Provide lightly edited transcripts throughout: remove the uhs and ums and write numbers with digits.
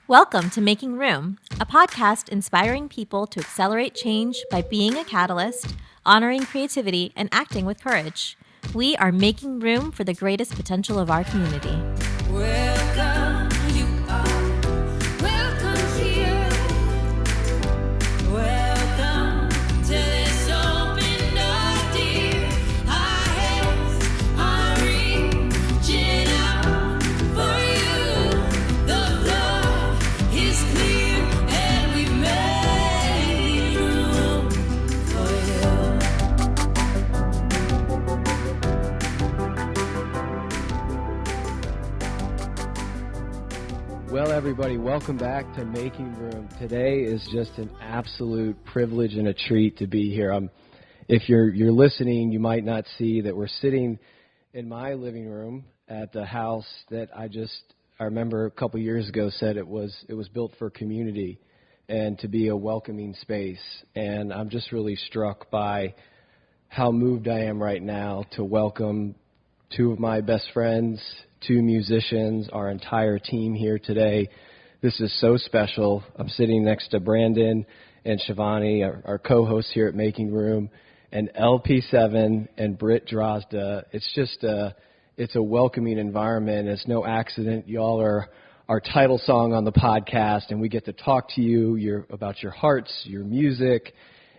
Welcome to Making Room, a podcast inspiring people to accelerate change by being a catalyst, honoring creativity, and acting with courage. We are making room for the greatest potential of our community. Welcome, you are welcome here. Welcome to this open door, dear. Our hands are reaching out for you. The floor is clear and we've made room for you. Well, everybody, welcome back to Making Room. Today is just an absolute privilege and a treat to be here. If you're listening, you might not see that we're sitting in my living room at the house that I remember a couple years ago said it was built for community and to be a welcoming space. And I'm just really struck by how moved I am right now to welcome two of my best friends, two musicians, our entire team here today. This is so special. I'm sitting next to Brandon and Shivani, our co-hosts here at Making Room, and LP7 and Brit Drozda. It's a welcoming environment. It's no accident. Y'all are our title song on the podcast, and we get to talk to you about your hearts, your music,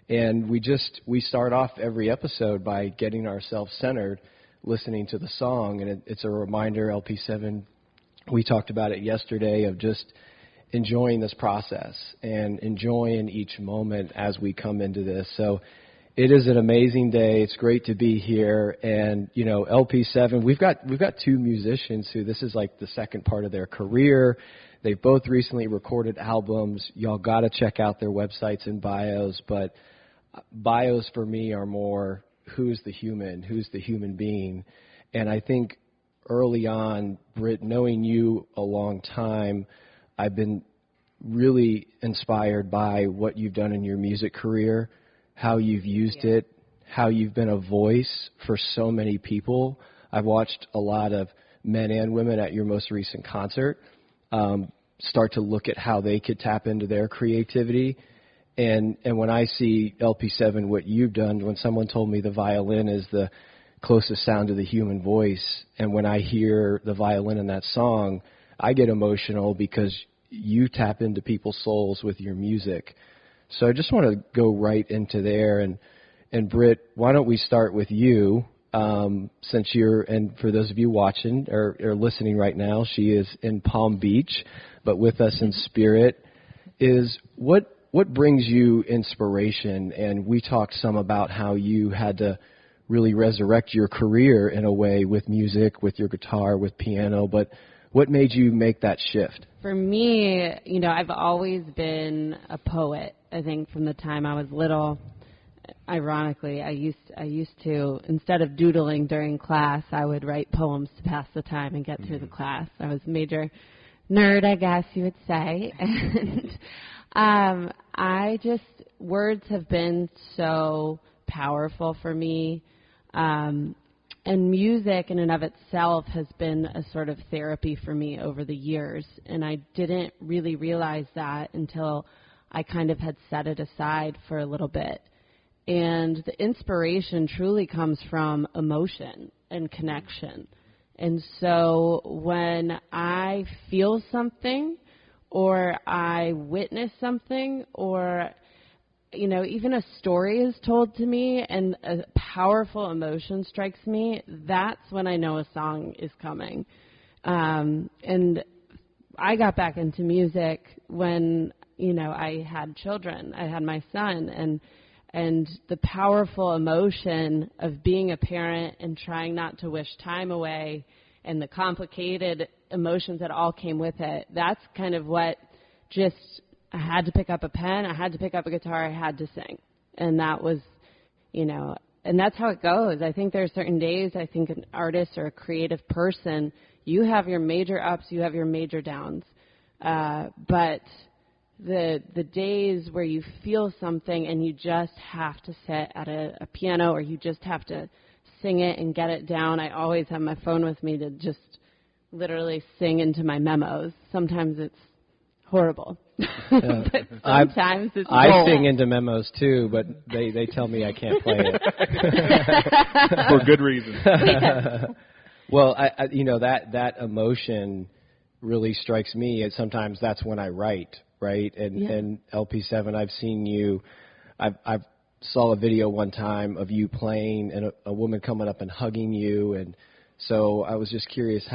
and we start off every episode by getting ourselves centered, listening to the song, and it's a reminder, LP7, we talked about it yesterday, of just enjoying this process and enjoying each moment as we come into this. So it is an amazing day. It's great to be here. And, you know, LP7, we've got two musicians who this is like the second part of their career. They've both recently recorded albums. Y'all got to check out their websites and bios. But bios for me are more who's the human being. And I think early on, Britt, knowing you a long time, I've been really inspired by what you've done in your music career, how you've used it, how you've been a voice for so many people. I've watched a lot of men and women at your most recent concert start to look at how they could tap into their creativity. And when I see LP7, what you've done, when someone told me the violin is the closest sound to the human voice, and when I hear the violin in that song, I get emotional because you tap into people's souls with your music. So I just want to go right into there. And Britt, why don't we start with you, since and for those of you watching or listening right now, she is in Palm Beach, but with us in spirit, is what brings you inspiration? And we talked some about how you had to really resurrect your career in a way with music, with your guitar, with piano, but what made you make that shift? For me, you know, I've always been a poet. I think from the time I was little. Ironically, I used to, instead of doodling during class, I would write poems to pass the time and get through the class. I was a major nerd, I guess you would say. And words have been so powerful for me. And music in and of itself has been a sort of therapy for me over the years. And I didn't really realize that until I kind of had set it aside for a little bit. And the inspiration truly comes from emotion and connection. And so when I feel something or I witness something or, you know, even a story is told to me and a powerful emotion strikes me, that's when I know a song is coming. And I got back into music when, you know, I had children. I had my son, and the powerful emotion of being a parent and trying not to wish time away and the complicated emotions that all came with it, that's kind of what I had to pick up a pen, I had to pick up a guitar, I had to sing. And that was, you know, and that's how it goes. I think there are certain days, I think an artist or a creative person, you have your major ups, you have your major downs. But the days where you feel something and you just have to sit at a piano or you just have to sing it and get it down, I always have my phone with me to just literally sing into my memos. Sometimes it's horrible. But sometimes it's I gold. sing into memos too, but they tell me I can't play it. For good reason. Well, I that emotion really strikes me, and sometimes that's when I write, right? And LP7, I've seen you. I've saw a video one time of you playing and a woman coming up and hugging you, and so I was just curious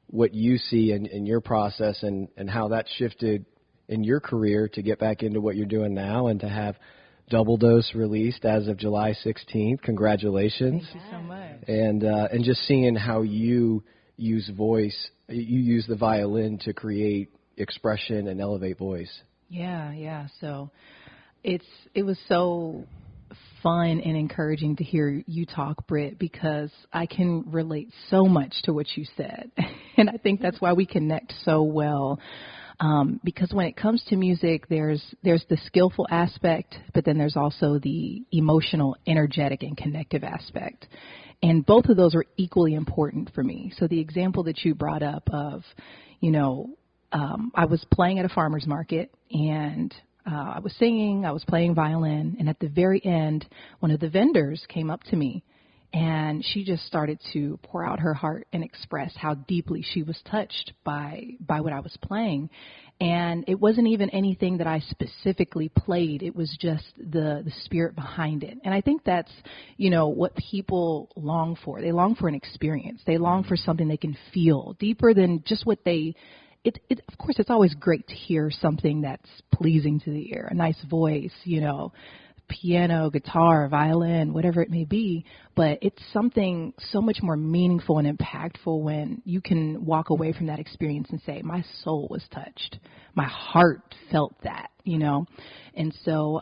what you see in your process and how that shifted in your career to get back into what you're doing now and to have Double Dose released as of July 16th. Congratulations. Thank you so much. And just seeing how you use voice, you use the violin to create expression and elevate voice. Yeah. So it was so fun and encouraging to hear you talk, Brit, because I can relate so much to what you said. And I think that's why we connect so well. Because when it comes to music, there's the skillful aspect, but then there's also the emotional, energetic, and connective aspect. And both of those are equally important for me. So the example that you brought up of, I was playing at a farmer's market, and I was singing, I was playing violin, and at the very end, one of the vendors came up to me, and she just started to pour out her heart and express how deeply she was touched by what I was playing. And it wasn't even anything that I specifically played. It was just the spirit behind it. And I think that's, what people long for. They long for an experience. They long for something they can feel deeper than just what they... Of course, it's always great to hear something that's pleasing to the ear, a nice voice, piano, guitar, violin, whatever it may be. But it's something so much more meaningful and impactful when you can walk away from that experience and say, my soul was touched. My heart felt that, And so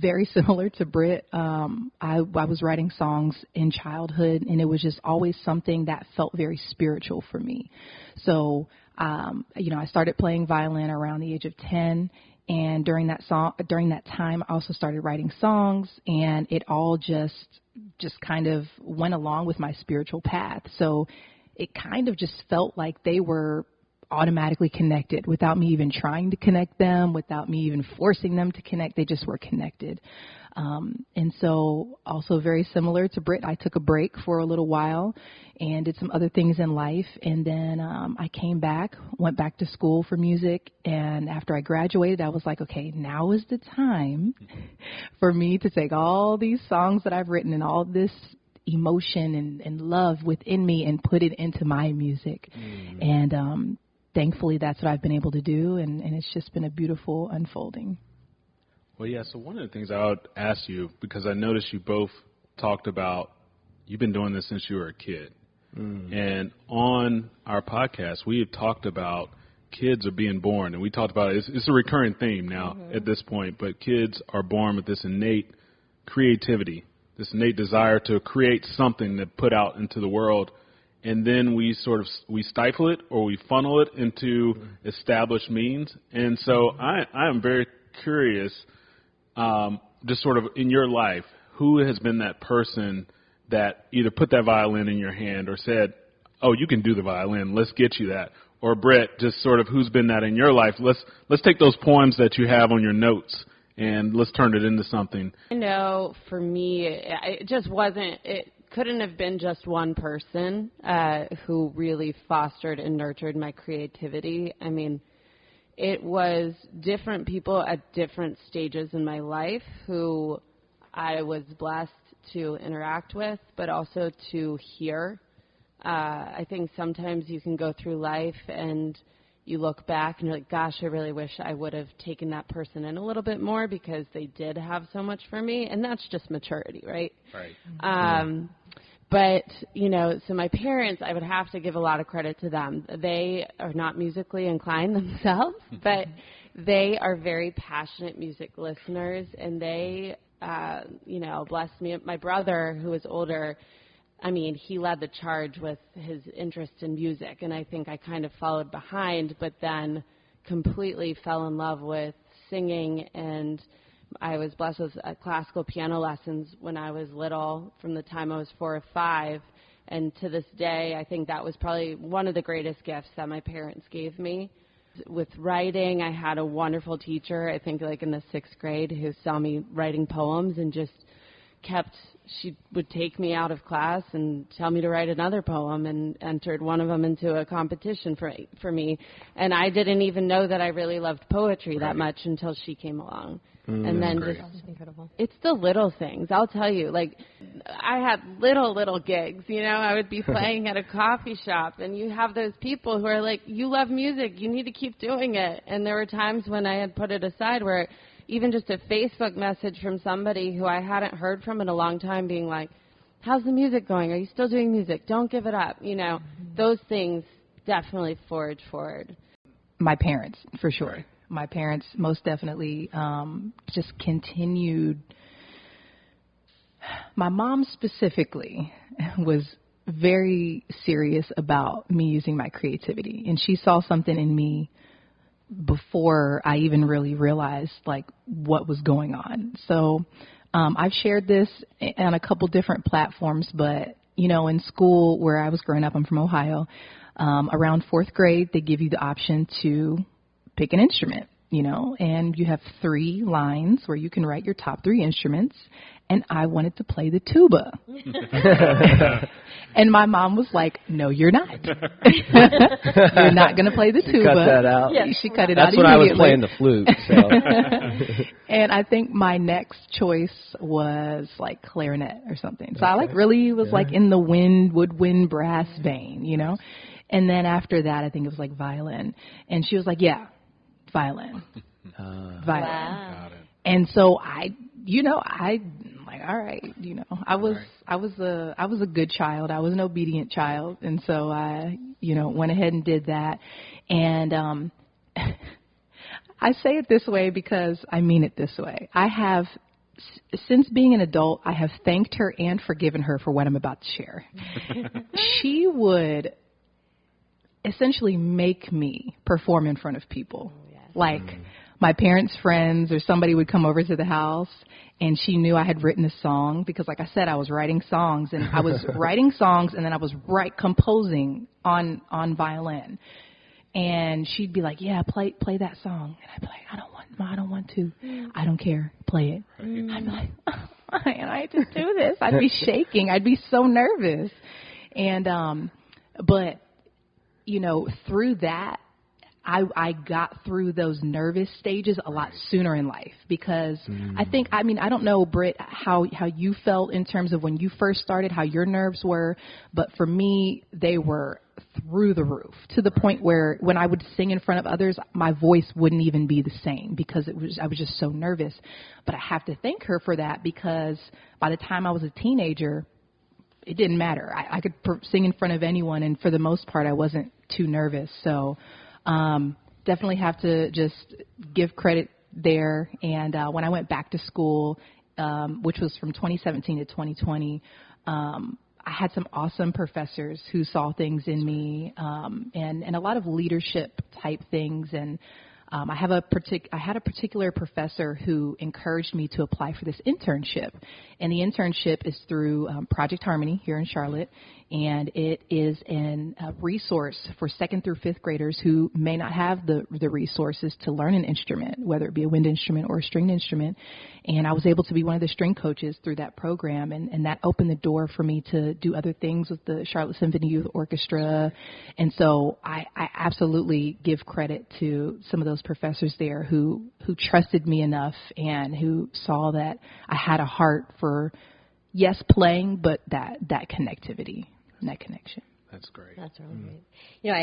very similar to Brit, I was writing songs in childhood, and it was just always something that felt very spiritual for me. So, I started playing violin around the age of 10, and during that time, I also started writing songs, and it all just kind of went along with my spiritual path. So it kind of just felt like they were automatically connected without me even trying to connect them, without me even forcing them to connect. They just were connected. And so also very similar to Brit, I took a break for a little while and did some other things in life. And then I came back, went back to school for music. And after I graduated, I was like, okay, now is the time for me to take all these songs that I've written and all this emotion and love within me and put it into my music. And thankfully, that's what I've been able to do, and it's just been a beautiful unfolding. Well, yeah, so one of the things I would ask you, because I noticed you both talked about you've been doing this since you were a kid. And on our podcast, we have talked about kids are being born, and we talked about it. It's a recurring theme now at this point, but kids are born with this innate creativity, this innate desire to create something to put out into the world. And then we stifle it or we funnel it into established means. And so I am very curious, just sort of in your life, who has been that person that either put that violin in your hand or said, oh, you can do the violin, let's get you that. Or Brett, just sort of who's been that in your life? Let's take those poems that you have on your notes and let's turn it into something. I know for me, it just wasn't, it couldn't have been just one person who really fostered and nurtured my creativity. I mean, it was different people at different stages in my life who I was blessed to interact with, but also to hear. I think sometimes you can go through life and you look back and you're like, gosh, I really wish I would have taken that person in a little bit more because they did have so much for me. And that's just maturity, right? Right. But, so my parents, I would have to give a lot of credit to them. They are not musically inclined themselves, but they are very passionate music listeners, and they, blessed me. My brother, who is older, I mean, he led the charge with his interest in music, and I think I kind of followed behind, but then completely fell in love with singing, and I was blessed with classical piano lessons when I was little, from the time I was 4 or 5, and to this day, I think that was probably one of the greatest gifts that my parents gave me. With writing, I had a wonderful teacher, I think like in the 6th grade, who saw me writing poems and just she would take me out of class and tell me to write another poem, and entered one of them into a competition for me. And I didn't even know that I really loved poetry that much until she came along. And then just incredible. It's the little things. I'll tell you, like, I had little gigs, you know. I would be playing at a coffee shop, and you have those people who are like, you love music, you need to keep doing it. And there were times when I had put it aside where even just a Facebook message from somebody who I hadn't heard from in a long time being like, how's the music going? Are you still doing music? Don't give it up. You know, those things definitely forge forward. My parents, for sure. My parents most definitely just continued. My mom specifically was very serious about me using my creativity, and she saw something in me before I even really realized like what was going on. So I've shared this on a couple different platforms, but you know, in school where I was growing up, I'm from Ohio, around 4th grade, they give you the option to pick an instrument, you know, and you have 3 lines where you can write your top 3 instruments. And I wanted to play the tuba. And my mom was like, no, you're not. You're not going to play the tuba. Cut that out. Yeah, she cut it That's out when I was immediately. playing the flute. So. And I think my next choice was like clarinet or something. So I like really was like in the woodwind brass vein, you know. And then after that, I think it was like violin. And she was like, yeah, violin. Violin. Wow. Got it. And so I'm like, all right, you know, I was a good child. I was an obedient child. And so I, you know, went ahead and did that. And I say it this way because I mean it this way. I have, since being an adult, I have thanked her and forgiven her for what I'm about to share. She would essentially make me perform in front of people. Like my parents' friends or somebody would come over to the house, and she knew I had written a song because, like I said, I was writing songs, and I was writing songs, and then I was composing on violin. And she'd be like, "Yeah, play that song," and I'd be like, "I don't want to. I don't care. Play it." I'd be like, "Oh, and I just do this." I'd be shaking. I'd be so nervous, and but you know, through that, I got through those nervous stages a lot sooner in life because I think, I mean, I don't know, Britt, how you felt in terms of when you first started, how your nerves were, but for me, they were through the roof to the point where when I would sing in front of others, my voice wouldn't even be the same because I was just so nervous. But I have to thank her for that because by the time I was a teenager, it didn't matter. I could sing in front of anyone, and for the most part, I wasn't too nervous. So definitely have to just give credit there. And when I went back to school, which was from 2017 to 2020, I had some awesome professors who saw things in me and a lot of leadership type things. And I had a particular professor who encouraged me to apply for this internship. And the internship is through Project Harmony here in Charlotte. And it is a resource for 2nd through 5th graders who may not have the resources to learn an instrument, whether it be a wind instrument or a stringed instrument. And I was able to be one of the string coaches through that program. And that opened the door for me to do other things with the Charlotte Symphony Youth Orchestra. And so I absolutely give credit to some of those professors there who trusted me enough and who saw that I had a heart for, yes, playing, but that connectivity and that connection. That's great. That's really great. You know,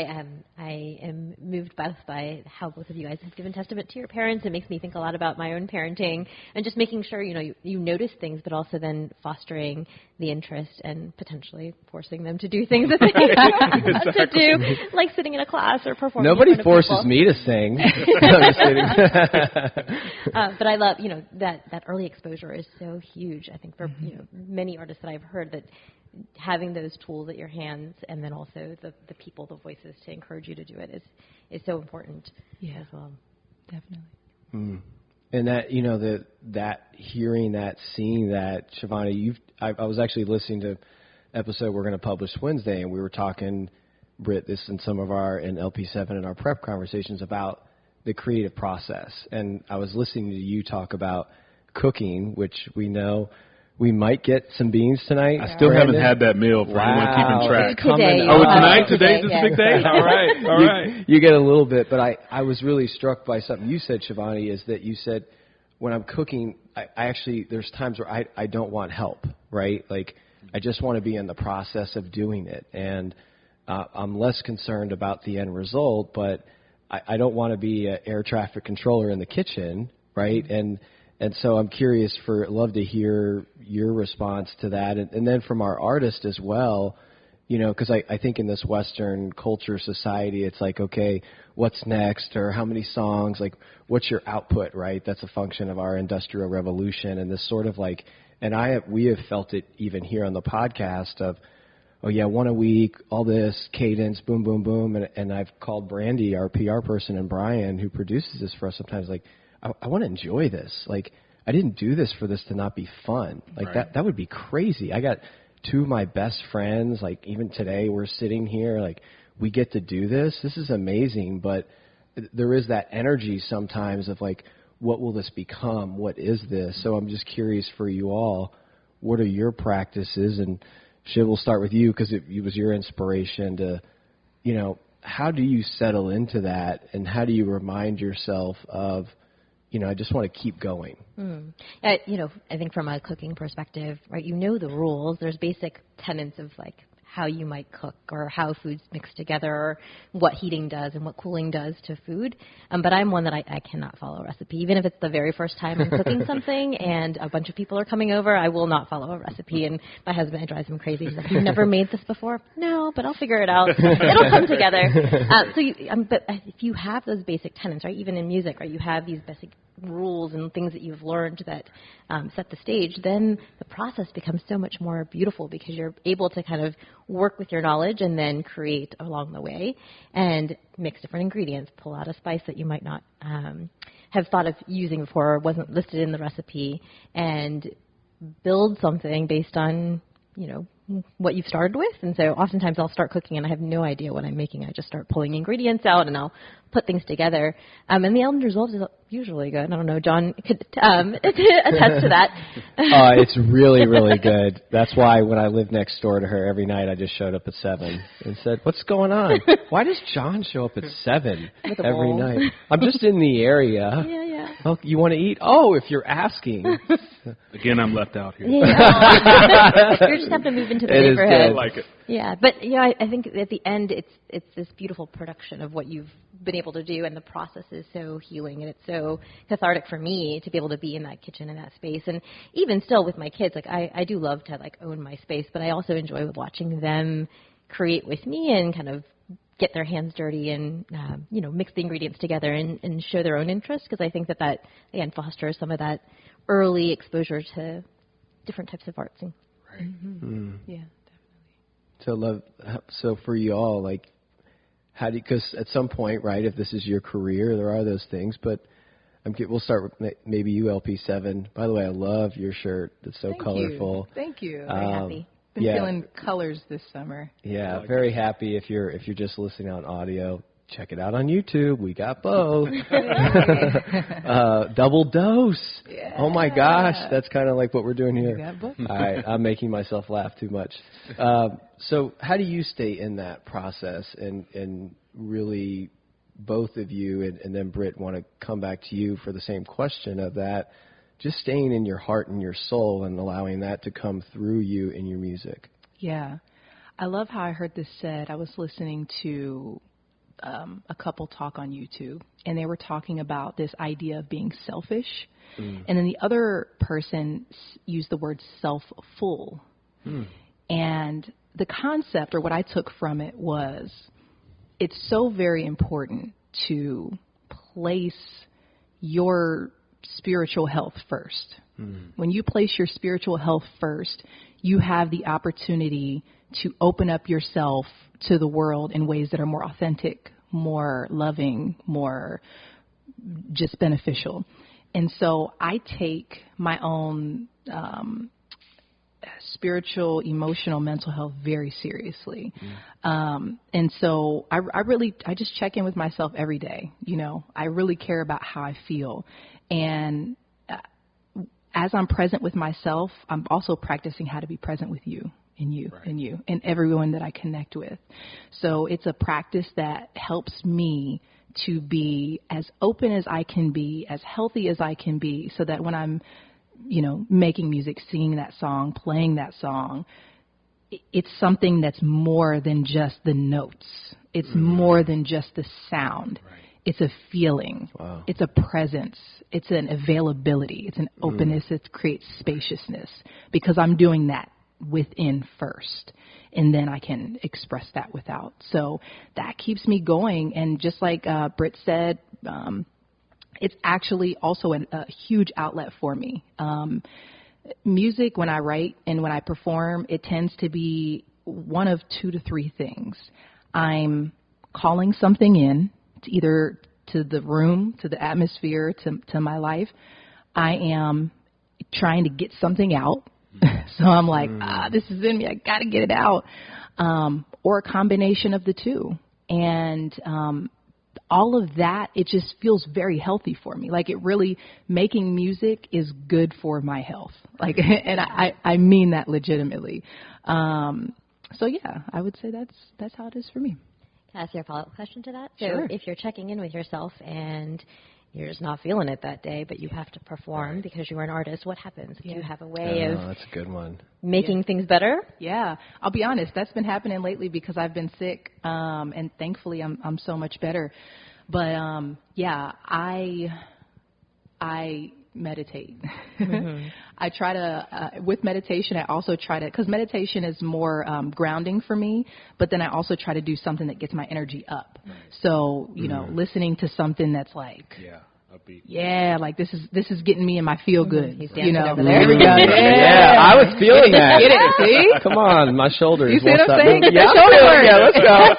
I am moved both by how both of you guys have given testament to your parents. It makes me think a lot about my own parenting and just making sure, you know, you notice things, but also then fostering the interest and potentially forcing them to do things that they want to do, like sitting in a class or performing. Nobody in front of forces people. me to sing. I'm just kidding. But I love, you know, that early exposure is so huge. I think for you know many artists that I've heard that having those tools at your hands and then also the people, the voices to encourage you to do it is so important as well. Definitely. And that, you know, that hearing that, seeing that, Shivani, I was actually listening to episode we're going to publish Wednesday, and we were talking Brit, this in some of our, in LP7 and our prep conversations about the creative process. And I was listening to you talk about cooking, which we know we might get some beans tonight. I still haven't had that meal for anyone keeping track. Tonight? Today's this big day? All right. You get a little bit, but I was really struck by something you said, Shivani, is that you said, when I'm cooking, I actually, there's times where I don't want help, right? Like, I just want to be in the process of doing it. And I'm less concerned about the end result, but I don't want to be an air traffic controller in the kitchen, right? And so I'm curious love to hear your response to that. And then from our artist as well, you know, because I think in this Western culture society, it's like, okay, what's next, or how many songs, like, what's your output, right? That's a function of our industrial revolution, and this sort of like, and we have felt it even here on the podcast of, oh yeah, one a week, all this cadence, boom, boom, boom, and I've called Brandy, our PR person, and Brian, who produces this for us, sometimes like, I want to enjoy this. Like, I didn't do this for this to not be fun. Like, Right. that would be crazy. I got two of my best friends, like, even today we're sitting here, like, we get to do this. This is amazing, but there is that energy sometimes of, like, what will this become? What is this? So I'm just curious for you all, what are your practices? And Shiv, we'll start with you because it was your inspiration to, you know, how do you settle into that, and how do you remind yourself of, you know, I just want to keep going? You know, I think from a cooking perspective, right, you know the rules. There's basic tenets of, like, how you might cook or how foods mix together or what heating does and what cooling does to food. But I'm one that I cannot follow a recipe. Even if it's the very first time I'm cooking something and a bunch of people are coming over, I will not follow a recipe. And my husband drives him crazy. He's like, "You've never made this before?" "No, but I'll figure it out. It'll come together." But if you have those basic tenets, right, even in music, right, you have these basic rules and things that you've learned that set the stage, then the process becomes so much more beautiful because you're able to kind of work with your knowledge and then create along the way and mix different ingredients, pull out a spice that you might not have thought of using before or wasn't listed in the recipe, and build something based on, you know, what you've started with. And so oftentimes I'll start cooking and I have no idea what I'm making. I just start pulling ingredients out and I'll put things together. And the end result is usually good. I don't know, John could attest to that. It's really, really good. That's why when I lived next door to her, every night I just showed up at 7 and said, "What's going on? Why does John show up at 7 every night? I'm just in the area." Yeah. "Oh, you want to eat?" "Oh, if you're asking." Again, I'm left out here. Yeah. You just have to move into the It is neighborhood. I like it. Yeah, but you know, I think at the end, it's this beautiful production of what you've been able to do, and the process is so healing, and it's so cathartic for me to be able to be in that kitchen, in that space. And even still with my kids, like I do love to, like, own my space, but I also enjoy watching them create with me and kind of get their hands dirty and you know, mix the ingredients together and show their own interest, because I think that again fosters some of that early exposure to different types of arts. And Yeah. So for you all, like, how do you, because at some point, right, if this is your career, there are those things, but we'll start with maybe you, LP7. By the way, I love your shirt. It's so colorful. Thank you. very happy. Been feeling colors this summer. Yeah, very happy. If you're just listening on audio, check it out on YouTube. We got both. Double dose. Yeah. Oh my gosh, that's kind of like what we're doing here. We got both. All right, I'm making myself laugh too much. So how do you stay in that process and really, both of you, and then Brit, want to come back to you for the same question of that, just staying in your heart and your soul and allowing that to come through you in your music? Yeah. I love how I heard this said. I was listening to a couple talk on YouTube, and they were talking about this idea of being selfish. And then the other person used the word self-full. And the concept, or what I took from it, was it's so very important to place your spiritual health first. When you place your spiritual health first, you have the opportunity to open up yourself to the world in ways that are more authentic, more loving, more just beneficial. And so I take my own spiritual, emotional, mental health very seriously. And so I just check in with myself every day. You know, I really care about how I feel. And as I'm present with myself, I'm also practicing how to be present with you and you and you and everyone that I connect with. So it's a practice that helps me to be as open as I can be, as healthy as I can be, so that when I'm, you know, making music, singing that song, playing that song, it's something that's more than just the notes. It's more than just the sound. It's a feeling. Wow. It's a presence. It's an availability. It's an openness. It creates spaciousness, because I'm doing that within first, and then I can express that without. So that keeps me going. And just like Brit said, it's actually also a huge outlet for me. Music, when I write and when I perform, it tends to be one of 2 to 3 things. I'm calling something in, to either to the room, to the atmosphere, to my life. I am trying to get something out. So I'm like, this is in me. I got to get it out. Or a combination of the two. And all of that, it just feels very healthy for me. Like, it really, making music is good for my health. Like, and I mean that legitimately. So yeah, I would say that's how it is for me. Can I ask you a follow-up question to that? Sure. So if you're checking in with yourself and you're just not feeling it that day, but you have to perform because you are an artist, what happens? Do you have a way of That's a good one. making things better? Yeah, I'll be honest. That's been happening lately because I've been sick, and thankfully I'm so much better. But yeah, I meditate. I try to with meditation. I also try to, because meditation is more grounding for me. But then I also try to do something that gets my energy up. So you know, listening to something that's like. Upbeat. Yeah, like this is getting me in my feel good. He's You dancing know, over there. Here we go. Yeah, I was feeling that. Get it? See? Come on, my shoulders. You see won't what I'm stop saying? moving. Get Yeah, your shoulder work. yeah, let's go.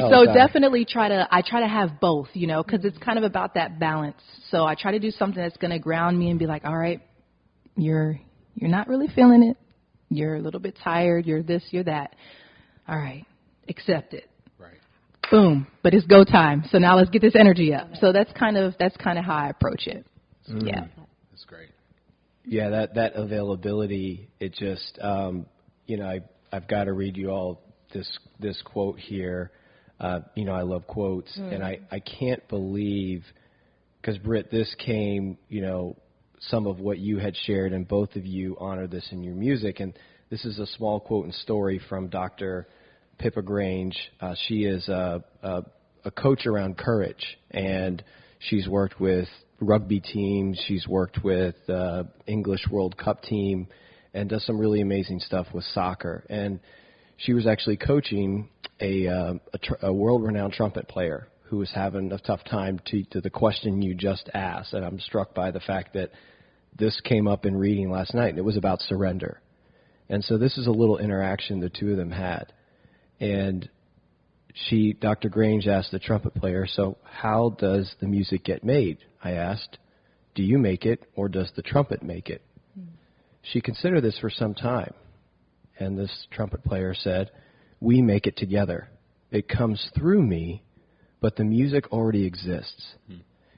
So God. definitely I try to have both, you know, because it's kind of about that balance. So I try to do something that's going to ground me and be like, all right, you're not really feeling it. You're a little bit tired. You're this, you're that. All right, accept it. Boom, but it's go time. So now let's get this energy up. So that's kind of how I approach it. Yeah. That's great. Yeah, that availability, it just, you know, I've got to read you all this quote here. You know, I love quotes, and I can't believe, because Britt, this came, you know, some of what you had shared, and both of you honor this in your music, and this is a small quote and story from Dr. Pippa Grange. She is a coach around courage, and she's worked with rugby teams. She's worked with English World Cup team, and does some really amazing stuff with soccer. And she was actually coaching a world-renowned trumpet player who was having a tough time to the question you just asked. And I'm struck by the fact that this came up in reading last night, and it was about surrender. And so this is a little interaction the two of them had. And Dr. Grange asked the trumpet player, so how does the music get made? I asked, do you make it or does the trumpet make it? She considered this for some time. And this trumpet player said, we make it together. It comes through me, but the music already exists.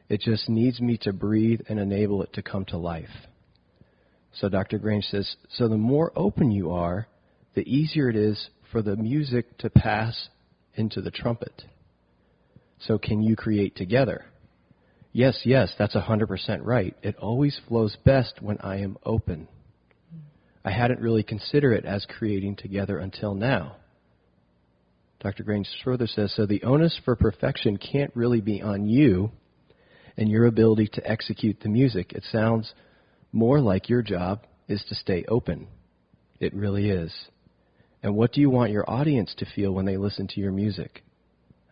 It just needs me to breathe and enable it to come to life. So Dr. Grange says, so the more open you are, the easier it is for the music to pass into the trumpet. So can you create together? Yes, that's 100% right. It always flows best when I am open. I hadn't really considered it as creating together until now. Dr. Grange further says, so the onus for perfection can't really be on you and your ability to execute the music. It sounds more like your job is to stay open. It really is. And what do you want your audience to feel when they listen to your music?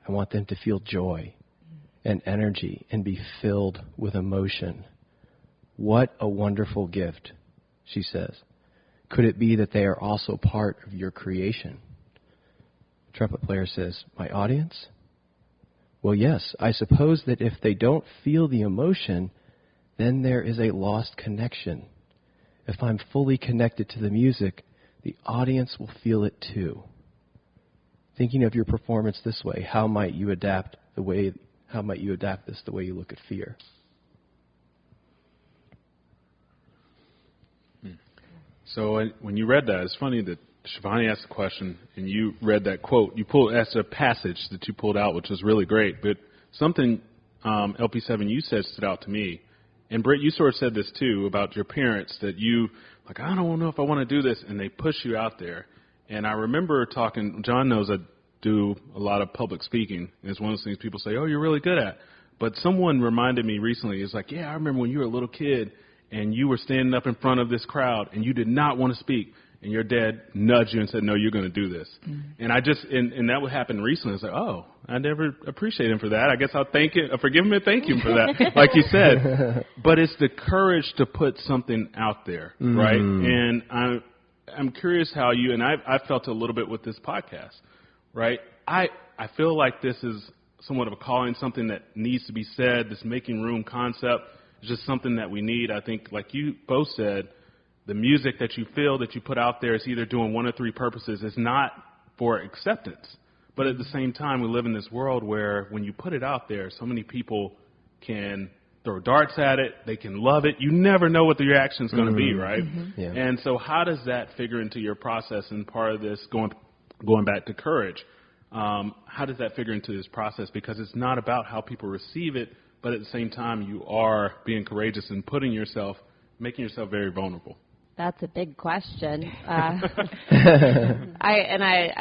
I want them to feel joy and energy and be filled with emotion. What a wonderful gift, she says. Could it be that they are also part of your creation? The trumpet player says, my audience? Well, yes, I suppose that if they don't feel the emotion, then there is a lost connection. if I'm fully connected to the music, the audience will feel it too. Thinking of your performance this way, how might you adapt this the way you look at fear? So when you read that, it's funny that Shivani asked the question and you read that quote. Asked a passage that you pulled out, which was really great. But something, LP7, you said stood out to me. And Britt, you sort of said this too about your parents, that you, like, I don't know if I want to do this, and they push you out there. And I remember talking, John knows I do a lot of public speaking, and it's one of those things people say, oh, you're really good at. But someone reminded me recently, it's like, yeah, I remember when you were a little kid, and you were standing up in front of this crowd, and you did not want to speak, and your dad nudged you and said, no, you're going to do this. Mm-hmm. And and that would happen recently. I was like, oh, I never appreciate him for that. I guess I'll forgive him and thank him for that, like you said. But it's the courage to put something out there, right? And I'm curious how you, and I felt a little bit with this podcast, right? I feel like this is somewhat of a calling, something that needs to be said. This making room concept is just something that we need. I think, like you both said, the music that you feel that you put out there is either doing one of three purposes. It's not for acceptance. But at the same time, we live in this world where when you put it out there, so many people can throw darts at it. They can love it. You never know what the reaction is going to be, right? Mm-hmm. Yeah. And so how does that figure into your process? And part of this, going back to courage, how does that figure into this process? Because it's not about how people receive it, but at the same time, you are being courageous and making yourself very vulnerable. That's a big question. I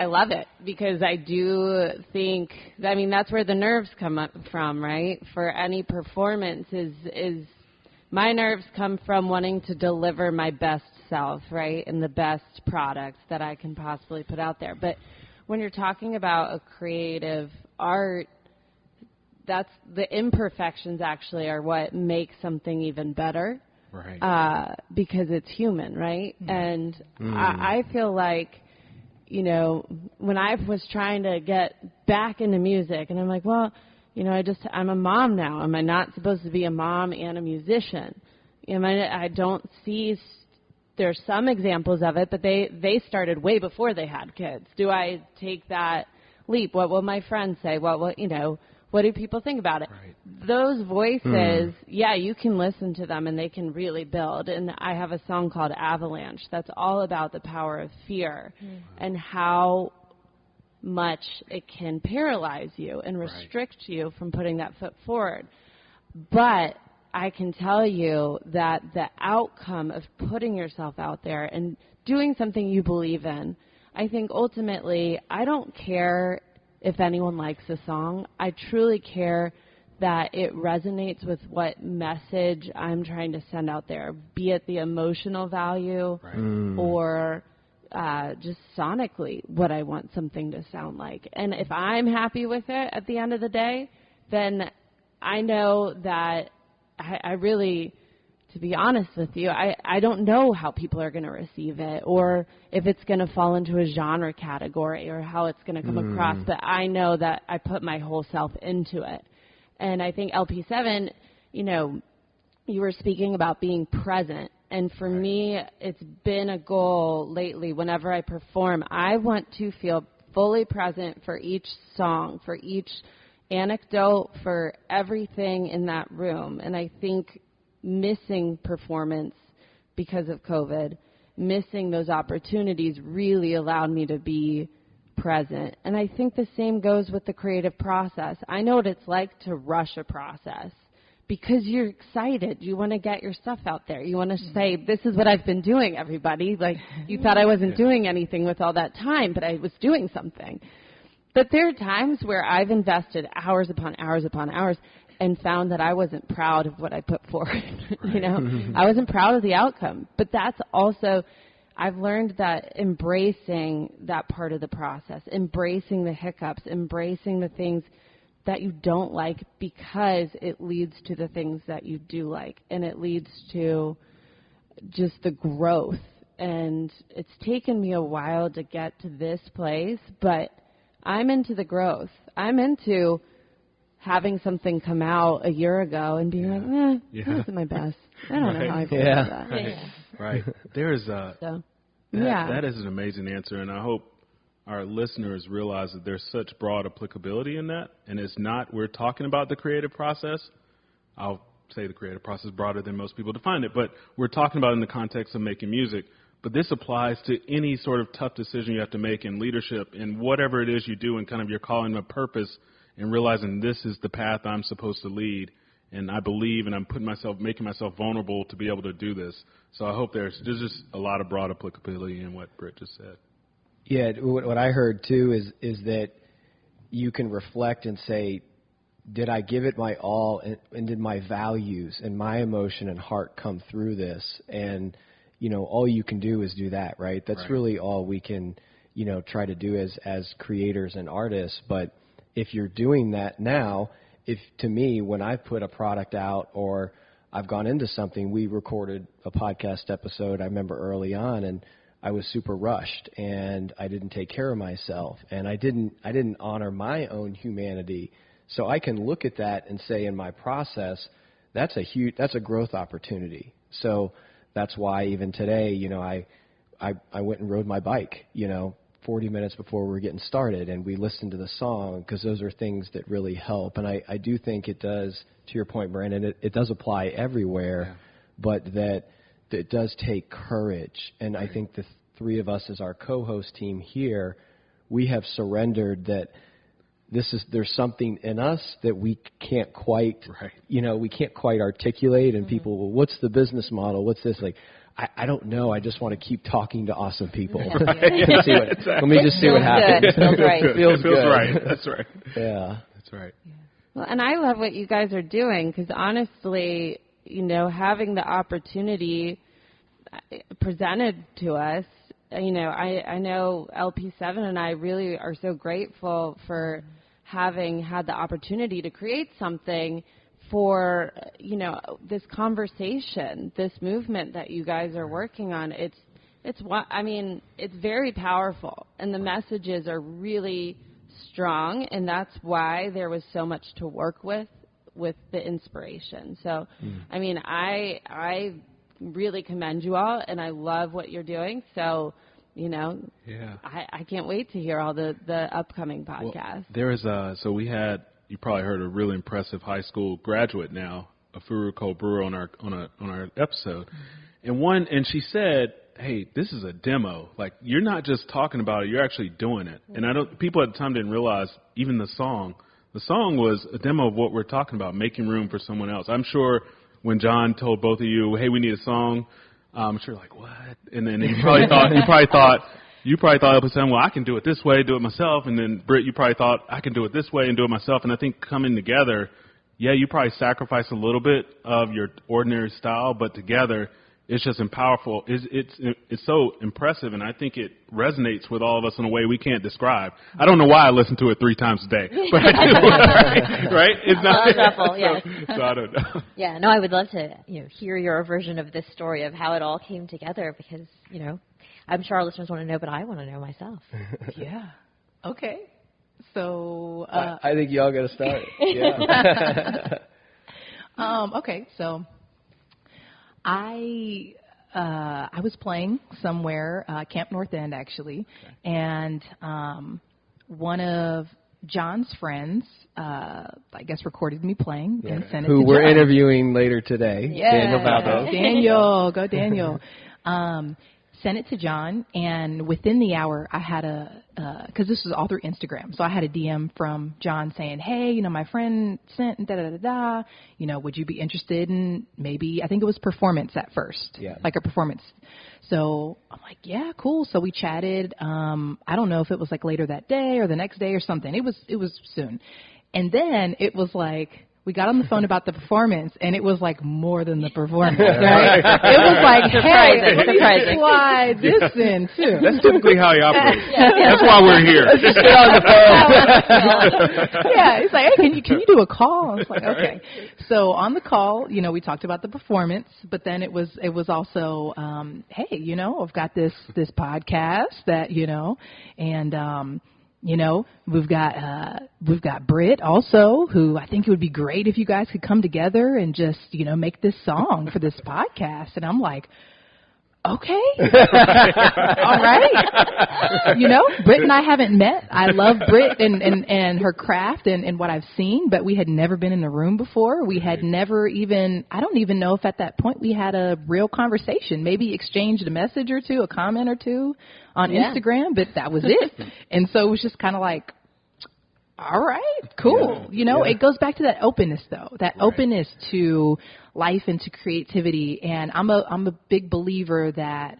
love it because I do think, that's where the nerves come up from, right? For any performance is my nerves come from wanting to deliver my best self, right? And the best products that I can possibly put out there. But when you're talking about a creative art, that's the imperfections actually are what make something even better. Right. Because it's human, right? And I feel like, when I was trying to get back into music, and I'm like, well, I'm a mom now. Am I not supposed to be a mom and a musician? I don't see. There's some examples of it, but they started way before they had kids. Do I take that leap? What will my friends say? What do people think about it? Right. Those voices, yeah, you can listen to them and they can really build. And I have a song called Avalanche that's all about the power of fear and how much it can paralyze you and restrict you from putting that foot forward. But I can tell you that the outcome of putting yourself out there and doing something you believe in, I think ultimately I don't care if anyone likes a song. I truly care that it resonates with what message I'm trying to send out there, be it the emotional value or just sonically what I want something to sound like. And if I'm happy with it at the end of the day, then I know that I really, to be honest with you, I don't know how people are going to receive it or if it's going to fall into a genre category or how it's going to come across, but I know that I put my whole self into it. And I think LP7, you were speaking about being present. And for me, it's been a goal lately whenever I perform. I want to feel fully present for each song, for each anecdote, for everything in that room. And I think missing performance because of COVID, missing those opportunities really allowed me to be present. And I think the same goes with the creative process. I know what it's like to rush a process because you're excited. You want to get your stuff out there. You want to say, this is what I've been doing, everybody. Like, you thought I wasn't doing anything with all that time, but I was doing something. But there are times where I've invested hours upon hours upon hours and found that I wasn't proud of what I put forward. I wasn't proud of the outcome. But that's also, I've learned that embracing that part of the process, embracing the hiccups, embracing the things that you don't like because it leads to the things that you do like, and it leads to just the growth. And it's taken me a while to get to this place, but I'm into the growth. I'm into having something come out a year ago and being like, that wasn't my best. I don't know how I feel about that. Right. There's a So, that is an amazing answer, and I hope our listeners realize that there's such broad applicability in that, and it's not, we're talking about the creative process. I'll say the creative process broader than most people define it, but we're talking about in the context of making music. But this applies to any sort of tough decision you have to make in leadership, in whatever it is you do, and kind of your calling of purpose, and realizing this is the path I'm supposed to lead, and I believe, and I'm making myself vulnerable to be able to do this. So I hope there's just a lot of broad applicability in what Brit just said. Yeah, what I heard too is that you can reflect and say, did I give it my all, and did my values and my emotion and heart come through this? And all you can do is do that, right? That's right. Really all we can, try to do as creators and artists. But if you're doing that now, to me, when I put a product out or I've gone into something, we recorded a podcast episode, I remember early on, and I was super rushed, and I didn't take care of myself, and I didn't honor my own humanity. So I can look at that and say, in my process, that's a growth opportunity. So that's why even today, I went and rode my bike, 40 minutes before we were getting started, and we listened to the song, because those are things that really help. And I do think it does, to your point, Brandon, it does apply everywhere, but that it does take courage. And I think the three of us as our co-host team here, we have surrendered that there's something in us that we can't quite, we can't quite articulate. And people, well, what's the business model? What's this? Like, I don't know. I just want to keep talking to awesome people. Let me just see what happens. Feels right. Feels good. Right. That's right. Yeah. That's right. well, and I love what you guys are doing, because honestly, having the opportunity presented to us, I know LP7 and I really are so grateful for having had the opportunity to create something for, this conversation, this movement that you guys are working on. It's very powerful, and the messages are really strong, and that's why there was so much to work with the inspiration. So, I really commend you all, and I love what you're doing. So, I can't wait to hear all the upcoming podcasts. Well, there is you probably heard a really impressive high school graduate now, Furuko Brewer, on our episode, and she said, "Hey, this is a demo. Like, you're not just talking about it; you're actually doing it." And people at the time didn't realize even the song was a demo of what we're talking about, making room for someone else. I'm sure when John told both of you, "Hey, we need a song," I'm sure like, what? And then you probably thought LP7, well, I can do it this way, do it myself. And then Brit, you probably thought, I can do it this way and do it myself. And I think coming together, you probably sacrifice a little bit of your ordinary style, but together it's just powerful. It's so impressive, and I think it resonates with all of us in a way we can't describe. I don't know why I listen to it 3 times a day, but I do. Right? It's not shuffle, yes. So I don't know. Yeah, no, I would love to hear your version of this story of how it all came together, because I'm sure our listeners want to know, but I want to know myself. Yeah. Okay. So I think y'all got to start. Yeah. Okay. So I was playing somewhere, Camp North End actually, and one of John's friends, I guess, recorded me playing and sent it to Who we're John. Interviewing later today. Yeah. Daniel Valdo. Daniel, go Daniel. Sent it to John, and within the hour, I had because this was all through Instagram, so I had a DM from John saying, hey, my friend sent da-da-da-da, would you be interested in maybe, I think it was performance at first, like a performance. So I'm like, yeah, cool. So we chatted. I don't know if it was like later that day or the next day or something. It was soon. And then it was like, we got on the phone about the performance, and it was like more than the performance, right? It was like, hey, let me slide this in, too. That's typically how he operates. That's why we're here. Just get on the phone. Yeah, it's like, hey, can you do a call? I was like, okay. So on the call, we talked about the performance, but then it was also, hey, I've got this podcast that, and we've got Brit also, who I think it would be great if you guys could come together and just, make this song for this podcast. And I'm like, okay. All right. You know, Brit and I haven't met. I love Brit and her craft and what I've seen, but we had never been in a room before. We had never even, I don't even know if at that point we had a real conversation, maybe exchanged a message or two, a comment or two on Instagram, but that was it. And so it was just kind of like, all right, cool. You know, it goes back to that openness, though, that openness to life and to creativity. And I'm a big believer that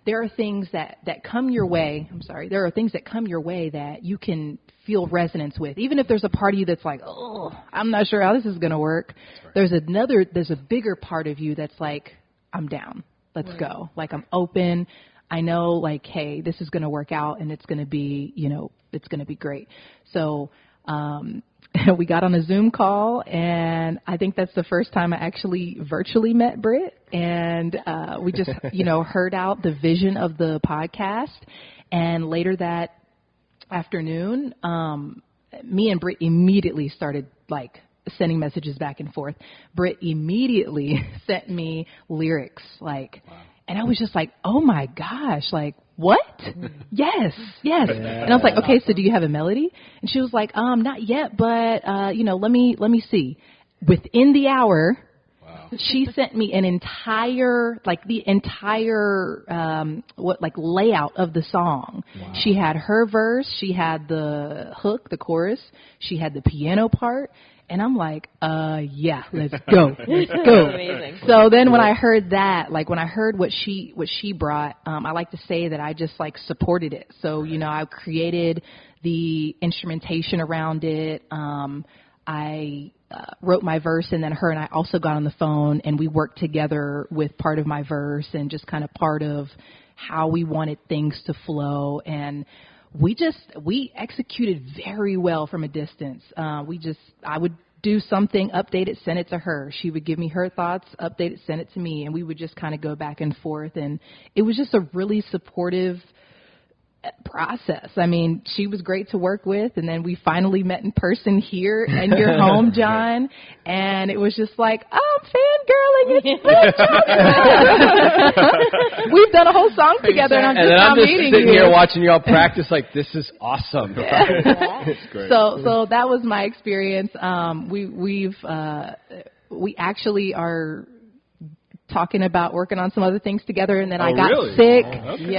there are things that come your way. There are things that come your way that you can feel resonance with. Even if there's a part of you that's like, oh, I'm not sure how this is going to work. There's a bigger part of you that's like, I'm down. Let's go. Like, I'm open. I know, like, hey, this is going to work out and it's going to be, you know, it's going to be great. So we got on a Zoom call, and I think that's the first time I actually virtually met Brit. And we just, you know, heard out the vision of the podcast. And later that afternoon, me and Brit immediately started, like, sending messages back and forth. Brit immediately sent me lyrics, like, and I was just like, oh, my gosh, like, what? Yes. Yeah. And I was like, okay, so do you have a melody? And she was like, not yet, but, you know, let me see. Within the hour, she sent me an entire, like the entire, layout of the song. Wow. She had her verse, she had the hook, the chorus, she had the piano part. And I'm like, yeah, let's go. Let's go. Amazing. So then when I heard that, like when I heard what she brought, I like to say that I just like supported it. So, you know, I created the instrumentation around it. I wrote my verse, and then her and I also got on the phone and we worked together with part of my verse and just kind of part of how we wanted things to flow. And we executed very well from a distance. I would do something, update it, send it to her. She would give me her thoughts, update it, send it to me, and we would just kind of go back and forth. And it was just a really supportive process. I mean, she was great to work with, and then we finally met in person here in your home, John, and it was just like, oh, I'm fangirling. It's Brit Drozda. We've done a whole song together, and I'm just now meeting you. And I'm just sitting here watching y'all practice like, this is awesome. It's great. So that was my experience. We actually are talking about working on some other things together, and then I got sick,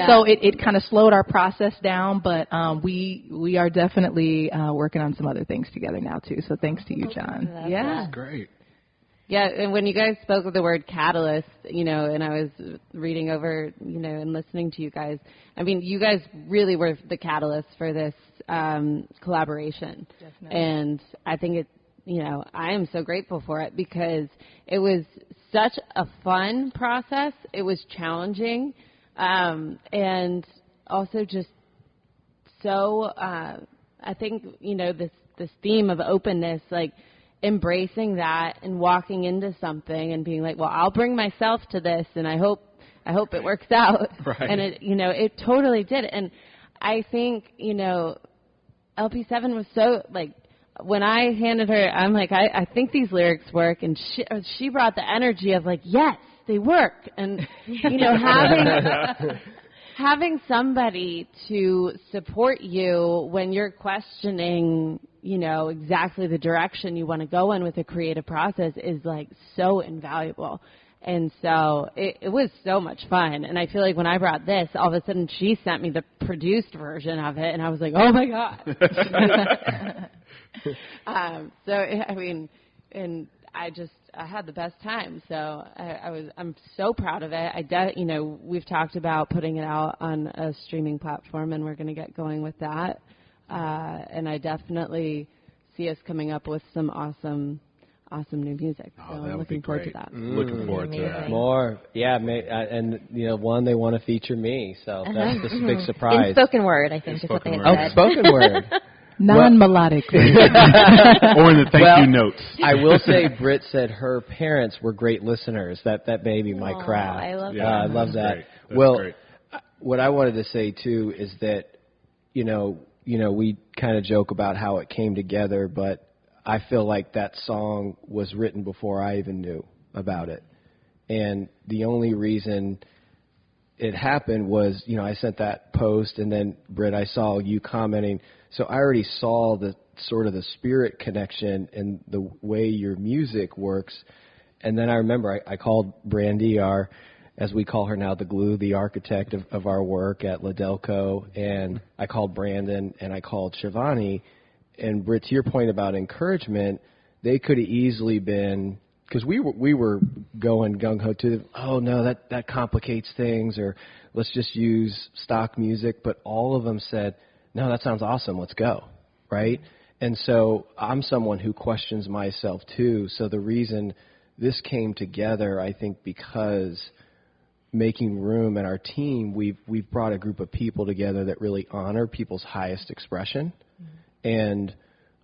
so it kind of slowed our process down, but we are definitely working on some other things together now too, so thanks to you, John. That's great. Yeah, and when you guys spoke of the word catalyst, you know, and I was reading over, you know, and listening to you guys, I mean, you guys really were the catalyst for this collaboration. Definitely. And I think it, you know, I am so grateful for it because it was such a fun process. It was challenging, and also just so, I think, you know, this theme of openness, like embracing that and walking into something and being like, well, I'll bring myself to this, and I hope it works out. Right. And it, you know, it totally did. And I think, you know, LP7 was so, like, when I handed her, I'm like, I think these lyrics work, and she brought the energy of like, yes, they work, and you know, having somebody to support you when you're questioning, you know, exactly the direction you want to go in with a creative process is like so invaluable. And so it was so much fun. And I feel like when I brought this, all of a sudden she sent me the produced version of it, and I was like, oh my God. So I mean, and I had the best time. So I'm so proud of it. You know, we've talked about putting it out on a streaming platform, and we're going to get going with that. And I definitely see us coming up with some awesome new music. So I'm looking forward to that. Looking forward to that. More. Yeah, and, you know, they want to feature me, so that's the big surprise. In spoken word, I think, is what they had said. Oh, spoken word. Non-melodic. Or in the thank you notes. I will say Brit said her parents were great listeners. That may be my craft. I love that. I love that. Great. What I wanted to say, too, is that, you know, we kind of joke about how it came together, but I feel like that song was written before I even knew about it. And the only reason it happened was, I sent that post, and then, Britt, I saw you commenting. So I already saw the sort of the spirit connection and the way your music works. And then I remember I called Brandy, as we call her now, the glue, the architect of our work at Ladelco, and I called Brandon and I called Shivani. And Britt, to your point about encouragement, they could have easily been, because we were going gung-ho to, oh, no, that complicates things, or let's just use stock music. But all of them said, no, that sounds awesome, let's go, right? And so I'm someone who questions myself too. So the reason this came together, I think, because Making Room and our team, we've brought a group of people together that really honor people's highest expression. Mm-hmm. And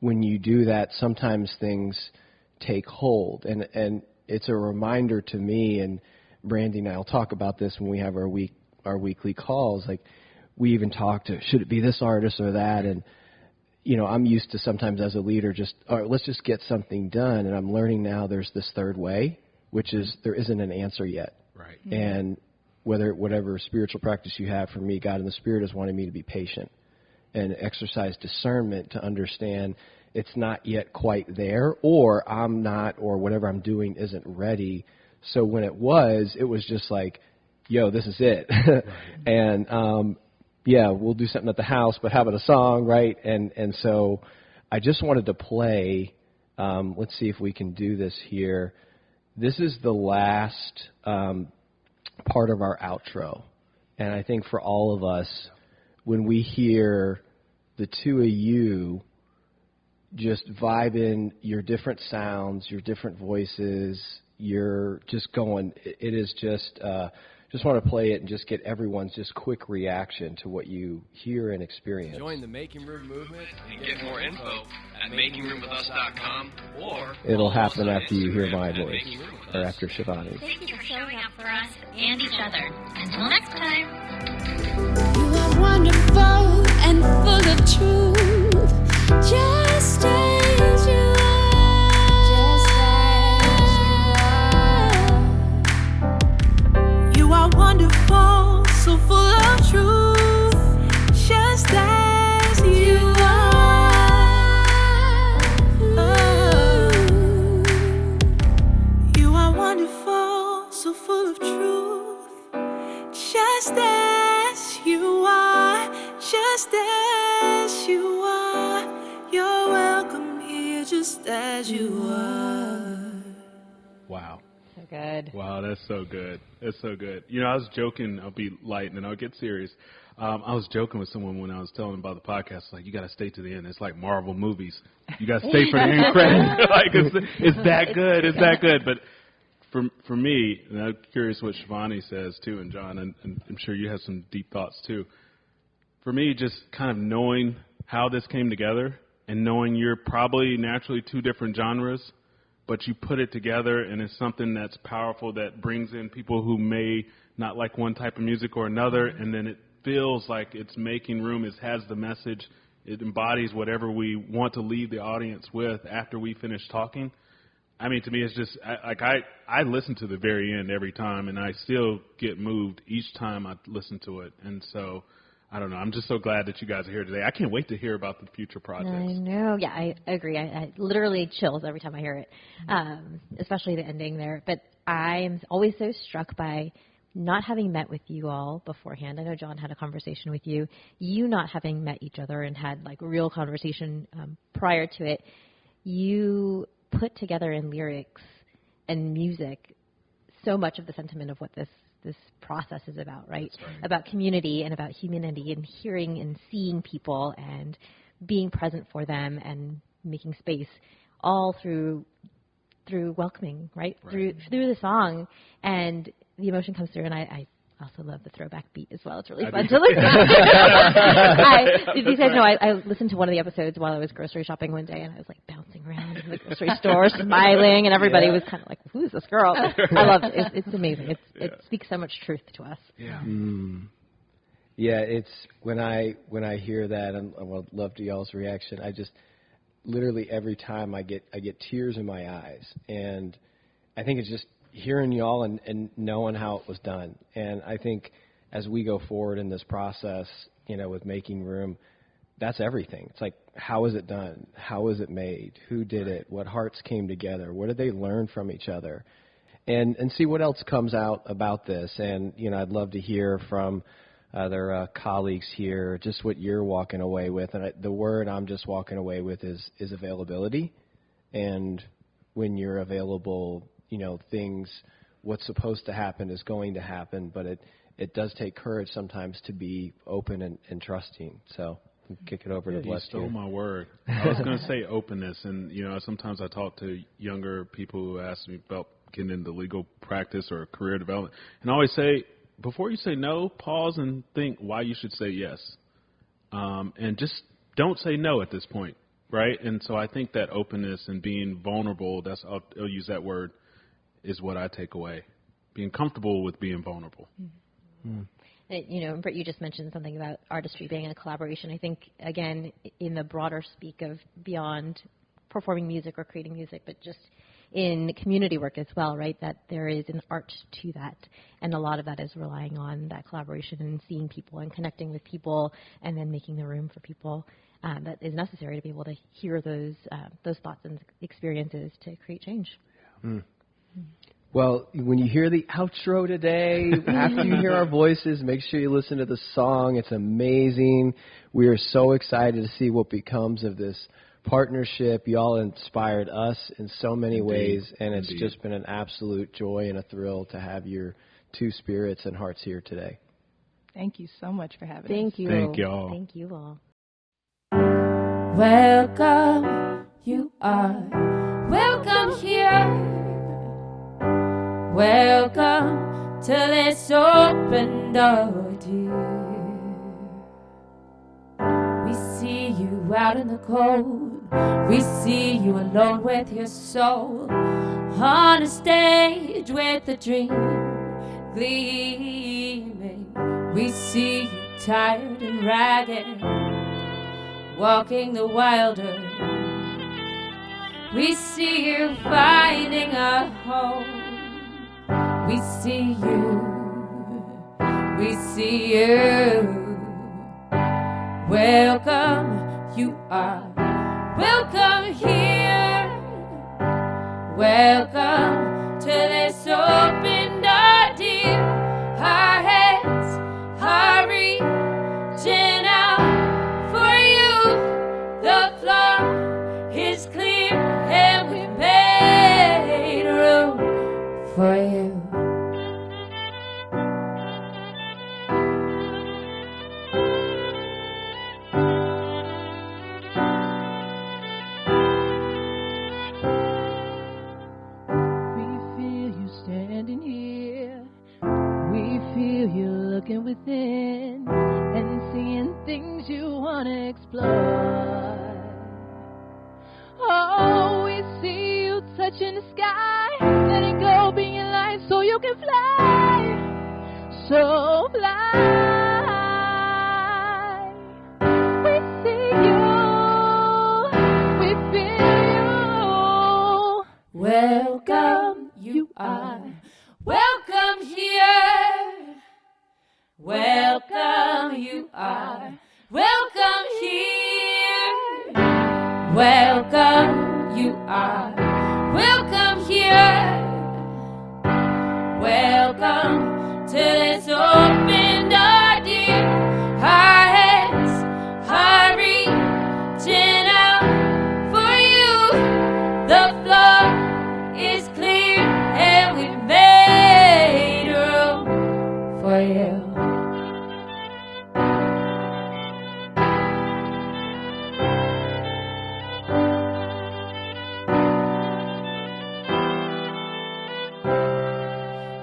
when you do that, sometimes things take hold. And it's a reminder to me, and Brandy and I will talk about this when we have our weekly calls. Like, we even talk to, should it be this artist or that? And, I'm used to sometimes as a leader all right, let's just get something done. And I'm learning now there's this third way, which is there isn't an answer yet. Right. Mm-hmm. And whatever spiritual practice you have, for me, God in the Spirit is wanting me to be patient and exercise discernment to understand it's not yet quite there, or I'm not, or whatever I'm doing isn't ready. So when it was just like, yo, this is it. Right. And, we'll do something at the house, but how about a song, right? And so I just wanted to play, let's see if we can do this here. This is the last part of our outro. And I think for all of us, when we hear the two of you just vibing your different sounds, your different voices, you're just going, it is just want to play it and just get everyone's just quick reaction to what you hear and experience. Join the Making Room movement and get more info at makingroomwithus.com, or it'll happen after you hear my voice, or after Shivani. Thank you for showing up for us and each other. Until next time. You are wonderful and full of truth, just as you are. Just as you are wonderful, so full of truth, just as you are. Oh, you are wonderful, so full of truth, just as you are, just as you are. You're welcome here, just as you are. Wow. So good. Wow, that's so good. That's so good. I was joking. I'll be light and then I'll get serious. I was joking with someone when I was telling them about the podcast. Like, you got to stay to the end. It's like Marvel movies. You got to stay for the end credits. Like, it's that good. It's that good. But for me, and I'm curious what Shivani says too, and John, and I'm sure you have some deep thoughts too. For me, just kind of knowing how this came together and knowing you're probably naturally two different genres, but you put it together and it's something that's powerful that brings in people who may not like one type of music or another, and then it feels like it's making room. It has the message. It embodies whatever we want to leave the audience with after we finish talking. I mean, to me, it's just, I listen to the very end every time, and I still get moved each time I listen to it. And so, I don't know. I'm just so glad that you guys are here today. I can't wait to hear about the future projects. I know. Yeah, I agree. I literally chills every time I hear it, especially the ending there. But I'm always so struck by not having met with you all beforehand. I know John had a conversation with you. You not having met each other and had like real conversation prior to it. You put together in lyrics and music so much of the sentiment of what this process is about, right? That's right. About community and about humanity and hearing and seeing people and being present for them and making space, all through welcoming, right? Through the song, and the emotion comes through. And I also love the throwback beat as well. It's really fun to listen to. If you guys know, I listened to one of the episodes while I was grocery shopping one day, and I was like bouncing around in the grocery store, smiling, and everybody was kind of like, "Who's this girl?" I love it. It's amazing. It speaks so much truth to us. Yeah. Yeah, it's when I hear that, and I would love to y'all's reaction. I just literally every time I get tears in my eyes, and I think it's just hearing y'all and knowing how it was done. And I think as we go forward in this process, with Making Room, that's everything. It's like, how is it done? How is it made? Who did it? What hearts came together? What did they learn from each other? And see what else comes out about this. And, I'd love to hear from other colleagues here, just what you're walking away with. And the word I'm just walking away with is availability. And when you're available, what's supposed to happen is going to happen, but it does take courage sometimes to be open and trusting. So I'll kick it over to Bless. You stole my word. I was going to say openness, and sometimes I talk to younger people who ask me about getting into legal practice or career development, and I always say, before you say no, pause and think why you should say yes, and just don't say no at this point, right? And so I think that openness and being vulnerable, I'll use that word, is what I take away. Being comfortable with being vulnerable. Mm. Britt, you just mentioned something about artistry being a collaboration. I think, again, in the broader speak of beyond performing music or creating music, but just in community work as well, right, that there is an art to that. And a lot of that is relying on that collaboration and seeing people and connecting with people and then making the room for people that is necessary to be able to hear those thoughts and experiences to create change. Mm. Well, when you hear the outro today, after you hear our voices, make sure you listen to the song. It's amazing. We are so excited to see what becomes of this partnership. You all inspired us in so many ways, and it's just been an absolute joy and a thrill to have your two spirits and hearts here today. Thank you so much for having us. Thank you. Thank you all. Thank you all. Welcome, you are welcome here. Welcome to this open door, dear. We see you out in the cold. We see you alone with your soul, on a stage with a dream gleaming. We see you tired and ragged, walking the wilder. We see you finding a home. We see you. Welcome, you are welcome here. Welcome to this open door, dear. Our hands are reaching out for you. The floor is clear and we've made room for you. Looking within and seeing things you want to explore. Oh, we see you touching the sky, letting go, being light so you can fly, so fly. We see you, we feel you. Welcome, you are welcome here. Welcome, you are welcome here. Welcome, you are welcome here. Welcome to this open door, dear. Our hands are reaching out for you. The floor is clear and we've made room for you.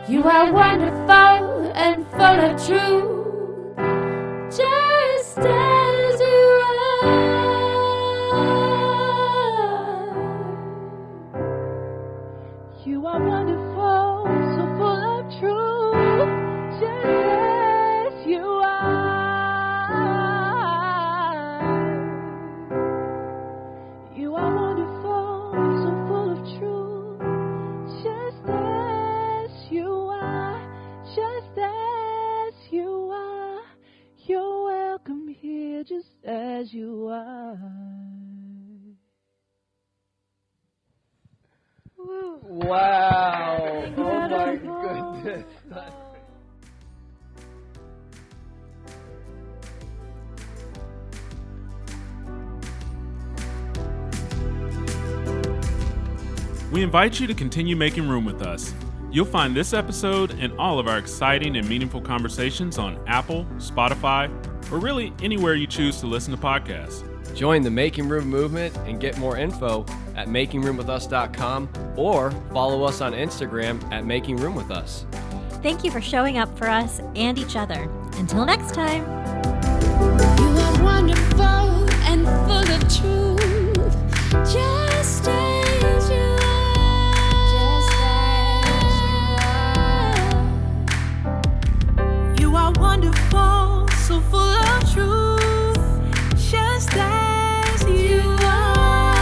You are wonderful and full of truth, just as you are. You are wonderful, so full of truth, just as you are. You are wonderful, so full of truth, just as Wow. Oh my goodness. We invite you to continue making room with us. You'll find this episode and all of our exciting and meaningful conversations on Apple, Spotify, or really anywhere you choose to listen to podcasts. Join the Making Room movement and get more info at makingroomwithus.com or follow us on Instagram at makingroomwithus. Thank you for showing up for us and each other. Until next time. You are wonderful and full of truth, just as you are. You are wonderful, so full of truth, just as you are.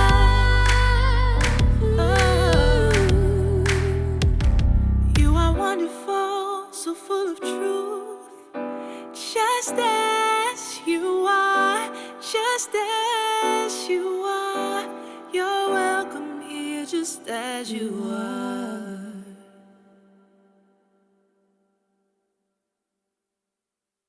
You are wonderful, so full of truth, just as you are, just as you are. You're welcome here, just as you are.